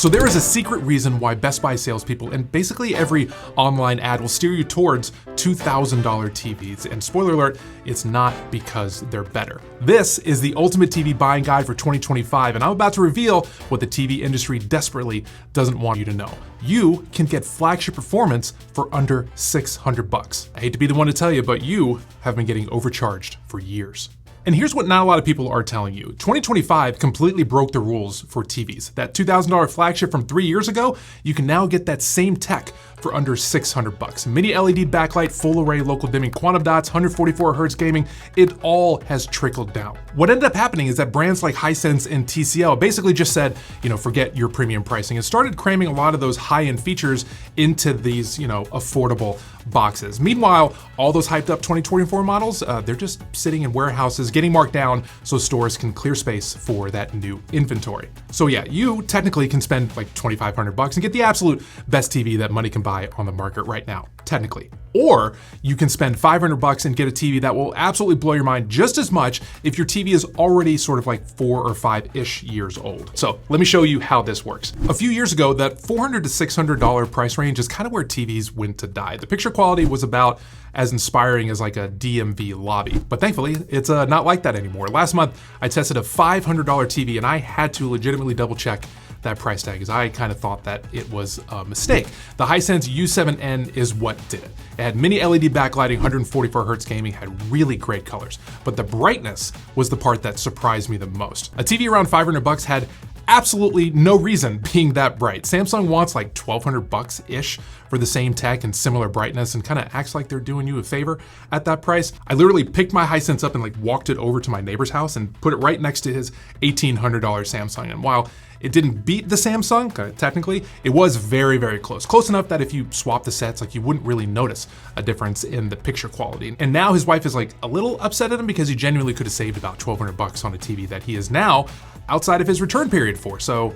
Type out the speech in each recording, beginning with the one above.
So there is a secret reason why Best Buy salespeople and basically every online ad will steer you towards $2,000 TVs. And spoiler alert, it's not because they're better. This is the ultimate TV buying guide for 2025, and I'm about to reveal what the TV industry desperately doesn't want you to know. You can get flagship performance for under $600. I hate to be the one to tell you, but you have been getting overcharged for years. And here's what not a lot of people are telling you. 2025 completely broke the rules for TVs. That $2,000 flagship from 3 years ago, you can now get that same tech for under $600. Mini LED backlight, full array local dimming, quantum dots, 144 Hz gaming, it all has trickled down. What ended up happening is that brands like Hisense and TCL basically just said, forget your premium pricing and started cramming a lot of those high-end features into these, affordable boxes. Meanwhile, all those hyped up 2024 models, they're just sitting in warehouses getting marked down so stores can clear space for that new inventory. So yeah, you technically can spend like $2,500 and get the absolute best TV that money can buy on the market right now, technically. Or you can spend $500 and get a TV that will absolutely blow your mind just as much if your TV is already sort of like 4 or 5-ish years old. So let me show you how this works. A few years ago, that $400 to $600 price range is kind of where TVs went to die. The picture quality was about as inspiring as like a DMV lobby. But thankfully, it's not like that anymore. Last month, I tested a $500 TV and I had to legitimately double check that price tag because I kind of thought that it was a mistake. The Hisense U7N is what did it. It had mini LED backlighting, 144 Hz gaming, had really great colors, but the brightness was the part that surprised me the most. A TV around $500 had absolutely no reason being that bright. Samsung wants like $1,200-ish for the same tech and similar brightness and kind of acts like they're doing you a favor at that price. I literally picked my Hisense up and like walked it over to my neighbor's house and put it right next to his $1,800 Samsung. And while it didn't beat the Samsung, technically, it was very, very close. Close enough that if you swap the sets, like you wouldn't really notice a difference in the picture quality. And now his wife is like a little upset at him because he genuinely could have saved about $1,200 on a TV that he is now outside of his return period for. So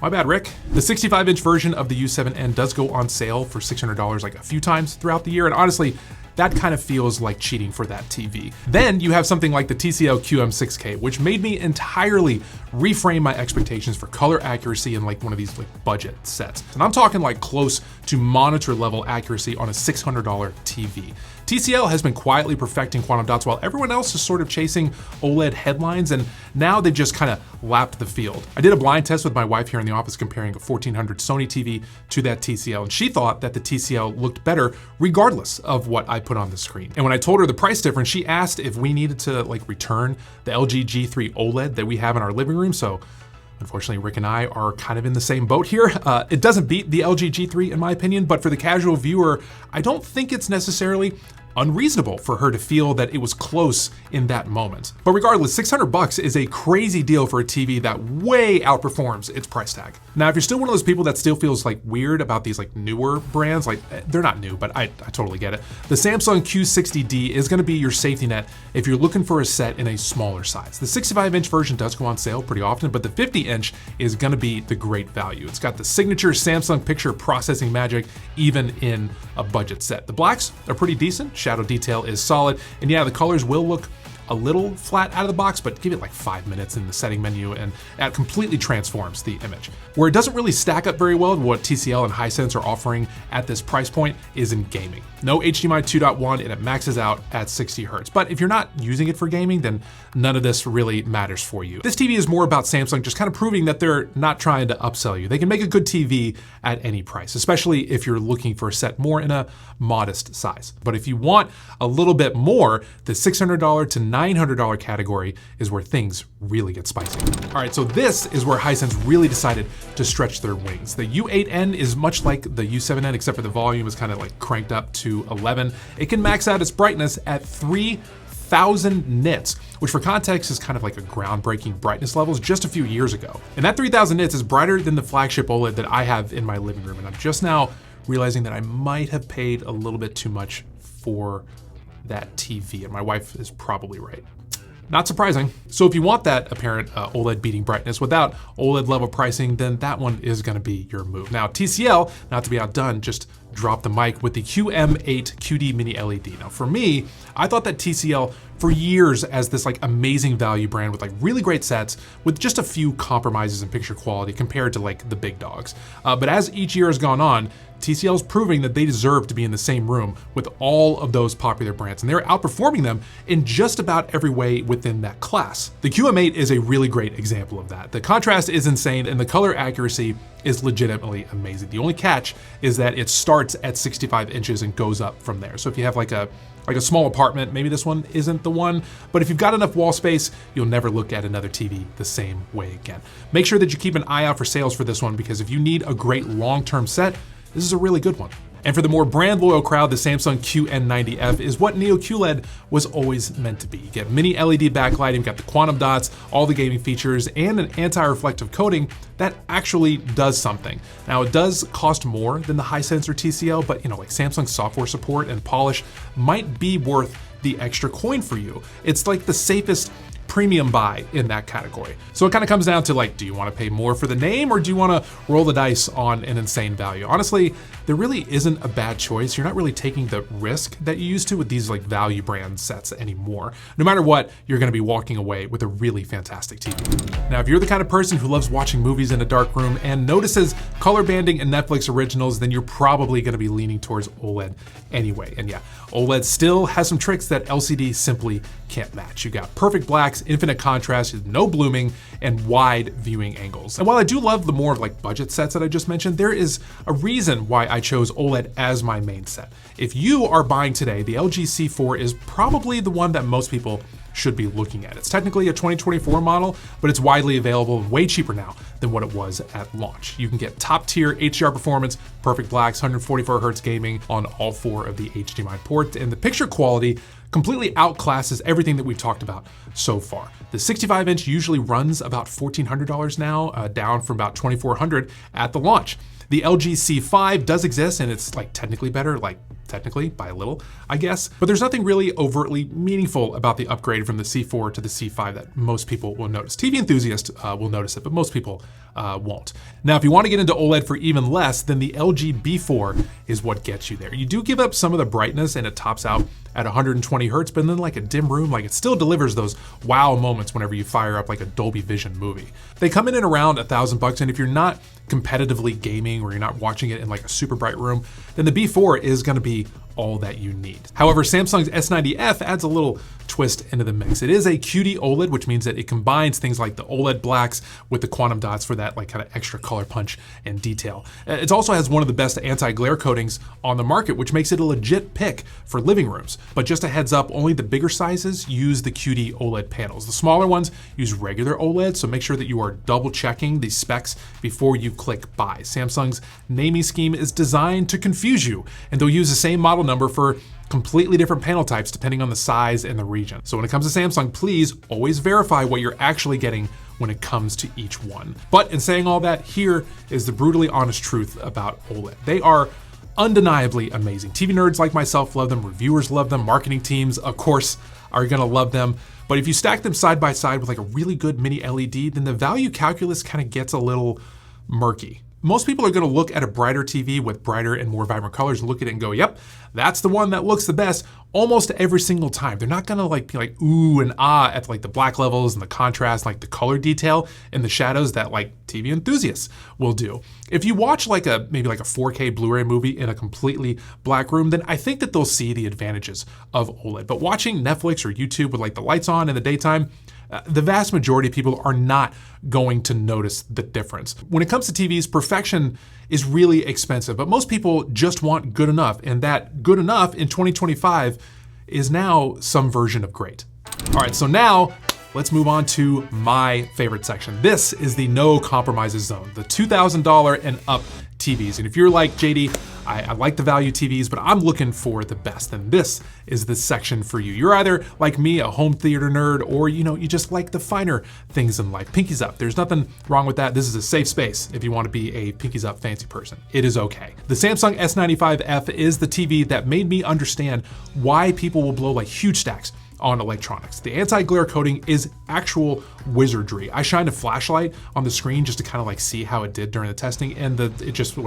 my bad, Rick. The 65-inch version of the U7N does go on sale for $600 like a few times throughout the year. And honestly, that kind of feels like cheating for that TV. Then you have something like the TCL QM6K, which made me entirely reframe my expectations for color accuracy in like one of these like budget sets. And I'm talking like close to monitor level accuracy on a $600 TV. TCL has been quietly perfecting quantum dots while everyone else is sort of chasing OLED headlines, and now they've just kind of lapped the field. I did a blind test with my wife here in the office comparing a 1400 Sony TV to that TCL, and she thought that the TCL looked better regardless of what I put on the screen. And when I told her the price difference, she asked if we needed to like return the LG G3 OLED that we have in our living room. So unfortunately, Rick and I are kind of in the same boat here. It doesn't beat the LG G3 in my opinion, but for the casual viewer, I don't think it's necessarily unreasonable for her to feel that it was close in that moment. But regardless, $600 is a crazy deal for a TV that way outperforms its price tag. Now, if you're still one of those people that still feels like weird about these like newer brands, like they're not new, but I totally get it. The Samsung Q60D is gonna be your safety net if you're looking for a set in a smaller size. The 65-inch version does go on sale pretty often, but the 50-inch is gonna be the great value. It's got the signature Samsung picture processing magic, even in a budget set. The blacks are pretty decent. Shadow detail is solid, and yeah, the colors will look a little flat out of the box, but give it like 5 minutes in the setting menu and that completely transforms the image. Where it doesn't really stack up very well to what TCL and Hisense are offering at this price point is in gaming. No HDMI 2.1 and it maxes out at 60 Hz. But if you're not using it for gaming, then none of this really matters for you. This TV is more about Samsung just kind of proving that they're not trying to upsell you. They can make a good TV at any price, especially if you're looking for a set more in a modest size. But if you want a little bit more, the $600 to $900 category is where things really get spicy. All right, so this is where Hisense really decided to stretch their wings. The U8N is much like the U7N, except for the volume is kind of like cranked up to 11. It can max out its brightness at 3,000 nits, which for context is kind of like a groundbreaking brightness levels just a few years ago. And that 3,000 nits is brighter than the flagship OLED that I have in my living room. And I'm just now realizing that I might have paid a little bit too much for that TV, and my wife is probably right. Not surprising. So if you want that apparent OLED beating brightness without OLED level pricing, then that one is gonna be your move. Now TCL, not to be outdone, just dropped the mic with the QM8 QD Mini LED. Now for me, I thought that TCL for years as this like amazing value brand with like really great sets with just a few compromises in picture quality compared to like the big dogs. But as each year has gone on, TCL is proving that they deserve to be in the same room with all of those popular brands, and they're outperforming them in just about every way within that class. The QM8 is a really great example of that. The contrast is insane and the color accuracy is legitimately amazing. The only catch is that it starts at 65 inches and goes up from there. So if you have like a small apartment, maybe this one isn't the one, but if you've got enough wall space, you'll never look at another TV the same way again. Make sure that you keep an eye out for sales for this one, because if you need a great long-term set, this is a really good one. And for the more brand loyal crowd, the Samsung QN90F is what Neo QLED was always meant to be. You get mini LED backlighting, you've got the quantum dots, all the gaming features, and an anti-reflective coating that actually does something. Now it does cost more than the Hisense or TCL, but like Samsung software support and polish might be worth the extra coin for you. It's like the safest premium buy in that category. So it kind of comes down to like, do you want to pay more for the name or do you want to roll the dice on an insane value? Honestly, there really isn't a bad choice. You're not really taking the risk that you used to with these like value brand sets anymore. No matter what, you're going to be walking away with a really fantastic TV. Now, if you're the kind of person who loves watching movies in a dark room and notices color banding in Netflix originals, then you're probably going to be leaning towards OLED anyway. And yeah, OLED still has some tricks that LCD simply can't match. You got perfect blacks, infinite contrast, no blooming, and wide viewing angles. And while I do love the more like budget sets that I just mentioned, there is a reason why I chose OLED as my main set. If you are buying today, the LG C4 is probably the one that most people should be looking at. It's technically a 2024 model, but it's widely available and way cheaper now than what it was at launch. You can get top tier HDR performance, perfect blacks, 144 Hz gaming on all 4 of the HDMI ports, and the picture quality completely outclasses everything that we've talked about so far. The 65-inch usually runs about $1,400 now, down from about $2,400 at the launch. The LG C5 does exist, and it's like technically better, like technically by a little, I guess, but there's nothing really overtly meaningful about the upgrade from the C4 to the C5 that most people will notice. TV enthusiasts will notice it, but most people won't. Now, if you want to get into OLED for even less, then the LG B4 is what gets you there. You do give up some of the brightness and it tops out at 120 Hertz, but then like a dim room, like it still delivers those wow moments whenever you fire up like a Dolby Vision movie. They come in at around $1,000, and if you're not competitively gaming or you're not watching it in like a super bright room, then the B4 is going to be all that you need. However, Samsung's S90F adds a little twist into the mix. It is a QD OLED, which means that it combines things like the OLED blacks with the quantum dots for that like kind of extra color punch and detail. It also has one of the best anti-glare coatings on the market, which makes it a legit pick for living rooms. But just a heads up, only the bigger sizes use the QD OLED panels. The smaller ones use regular OLED, so make sure that you are double checking the specs before you click buy. Samsung's naming scheme is designed to confuse you, and they'll use the same model number for completely different panel types depending on the size and the region. So when it comes to Samsung, please always verify what you're actually getting when it comes to each one. But in saying all that, here is the brutally honest truth about OLED. They are undeniably amazing. TV nerds like myself love them, reviewers love them, marketing teams, of course, are gonna love them. But if you stack them side by side with like a really good mini LED, then the value calculus kind of gets a little murky. Most people are going to look at a brighter TV with brighter and more vibrant colors and look at it and go, yep, that's the one that looks the best almost every single time. They're not going to like be like ooh and ah at like the black levels and the contrast, like the color detail and the shadows that like TV enthusiasts will do. If you watch like maybe like a 4K Blu-ray movie in a completely black room, then I think that they'll see the advantages of OLED. But watching Netflix or YouTube with like the lights on in the daytime, the vast majority of people are not going to notice the difference. When it comes to TVs, perfection is really expensive, but most people just want good enough, and that good enough in 2025 is now some version of great. All right, so now let's move on to my favorite section. This is the no compromises zone, the $2,000 and up TVs. And if you're like JD, I like the value TVs, but I'm looking for the best, then this is the section for you. You're either like me, a home theater nerd, or you just like the finer things in life. Pinkies up, there's nothing wrong with that. This is a safe space if you want to be a pinkies up fancy person. It is okay. The Samsung S95F is the TV that made me understand why people will blow like huge stacks on electronics. The anti-glare coating is actual wizardry. I shined a flashlight on the screen just to kind of like see how it did during the testing, and it just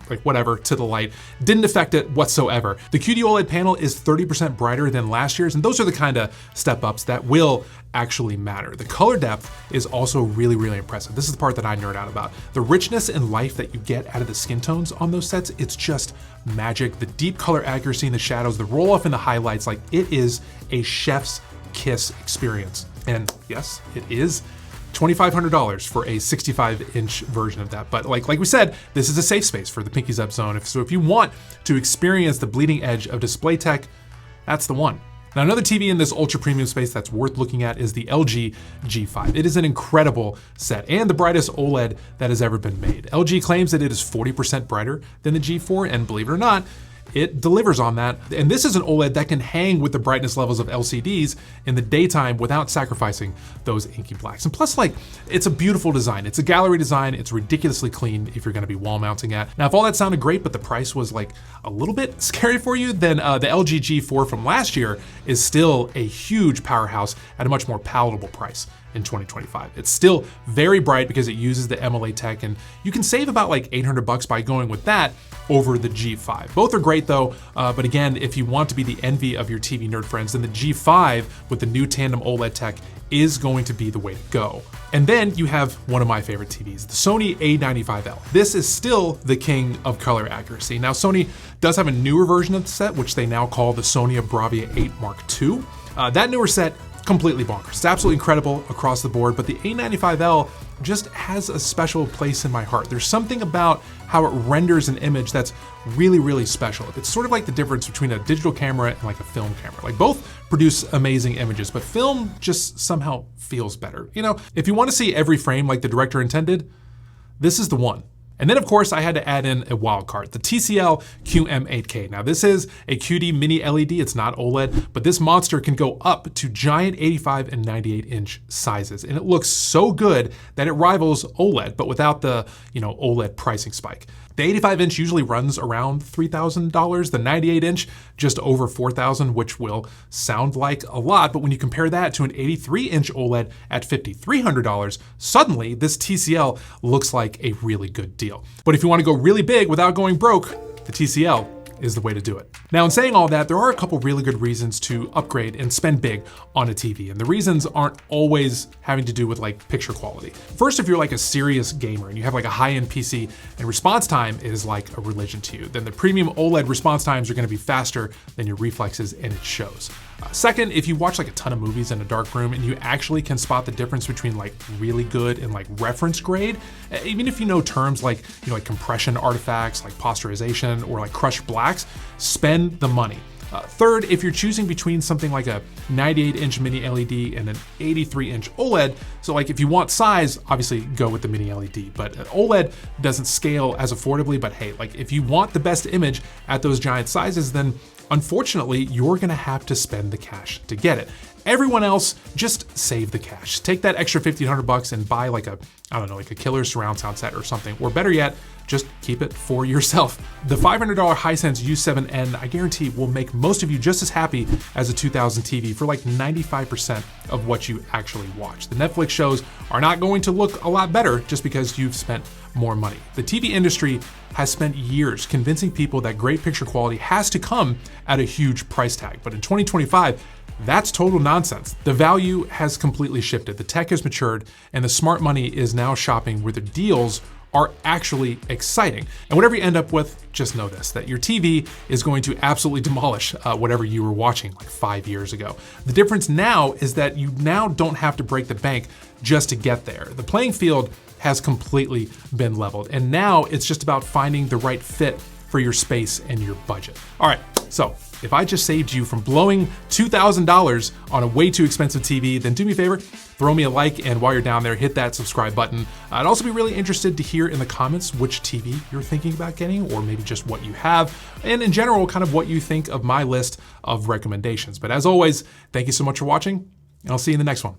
like whatever, to the light. Didn't affect it whatsoever. The QD OLED panel is 30% brighter than last year's, and those are the kind of step ups that will actually matter. The color depth is also really, really impressive. This is the part that I nerd out about. The richness and life that you get out of the skin tones on those sets, it's just magic. The deep color accuracy in the shadows, the roll off in the highlights, like it is a chef's kiss experience. And yes, it is $2,500 for a 65-inch version of that. But like we said, this is a safe space for the Pinkies Up zone. So if you want to experience the bleeding edge of display tech, that's the one. Now, another TV in this ultra premium space that's worth looking at is the LG G5. It is an incredible set and the brightest OLED that has ever been made. LG claims that it is 40% brighter than the G4, and believe it or not, it delivers on that. And this is an OLED that can hang with the brightness levels of LCDs in the daytime without sacrificing those inky blacks. And plus, like, it's a beautiful design. It's a gallery design. It's ridiculously clean if you're gonna be wall mounting it. Now, if all that sounded great, but the price was like a little bit scary for you, then the LG G4 from last year is still a huge powerhouse at a much more palatable price in 2025. It's still very bright because it uses the MLA tech, and you can save about like $800 by going with that over the G5. Both are great though, but again, if you want to be the envy of your TV nerd friends, then the G5 with the new tandem OLED tech is going to be the way to go. And then you have one of my favorite TVs, the Sony A95L. This is still the king of color accuracy. Now, Sony does have a newer version of the set, which they now call the Sony Bravia 8 Mark II. That newer set, completely bonkers. It's absolutely incredible across the board, but the A95L just has a special place in my heart. There's something about how it renders an image that's really, really special. It's sort of like the difference between a digital camera and like a film camera. Like, both produce amazing images, but film just somehow feels better. You know, if you want to see every frame like the director intended, this is the one. And then of course I had to add in a wild card, the TCL QM8K. Now this is a QD mini LED, it's not OLED, but this monster can go up to giant 85 and 98 inch sizes. And it looks so good that it rivals OLED, but without the, OLED pricing spike. The 85 inch usually runs around $3,000, the 98 inch just over $4,000, which will sound like a lot, but when you compare that to an 83 inch OLED at $5,300, suddenly this TCL looks like a really good deal. But if you want to go really big without going broke, the TCL is the way to do it. Now, in saying all that, there are a couple really good reasons to upgrade and spend big on a TV, and the reasons aren't always having to do with like picture quality. First, if you're like a serious gamer and you have like a high-end PC and response time is like a religion to you, then the premium OLED response times are gonna be faster than your reflexes, and it shows. Second, if you watch like a ton of movies in a dark room and you actually can spot the difference between like really good and like reference grade, even if you know terms like, like compression artifacts, like posterization, or like crushed blacks, spend the money. Third, if you're choosing between something like a 98-inch mini LED and an 83-inch OLED, so like if you want size, obviously go with the mini LED, but OLED doesn't scale as affordably, but hey, like if you want the best image at those giant sizes, then unfortunately, you're gonna have to spend the cash to get it. Everyone else, just save the cash. Take that extra $1,500 and buy like a killer surround sound set or something, or better yet, just keep it for yourself. The $500 Hisense U7N, I guarantee, will make most of you just as happy as a 2000 TV for like 95% of what you actually watch. The Netflix shows are not going to look a lot better just because you've spent more money. The TV industry has spent years convincing people that great picture quality has to come at a huge price tag, but in 2025, that's total nonsense. The value has completely shifted, the tech has matured, and the smart money is now shopping where the deals are actually exciting. And whatever you end up with, just know this, that your TV is going to absolutely demolish whatever you were watching like 5 years ago. The difference now is that you now don't have to break the bank just to get there. The playing field has completely been leveled, and now it's just about finding the right fit for your space and your budget. All right, so if I just saved you from blowing $2,000 on a way too expensive TV, then do me a favor, throw me a like, and while you're down there, hit that subscribe button. I'd also be really interested to hear in the comments which TV you're thinking about getting, or maybe just what you have, and in general, kind of what you think of my list of recommendations. But as always, thank you so much for watching, and I'll see you in the next one.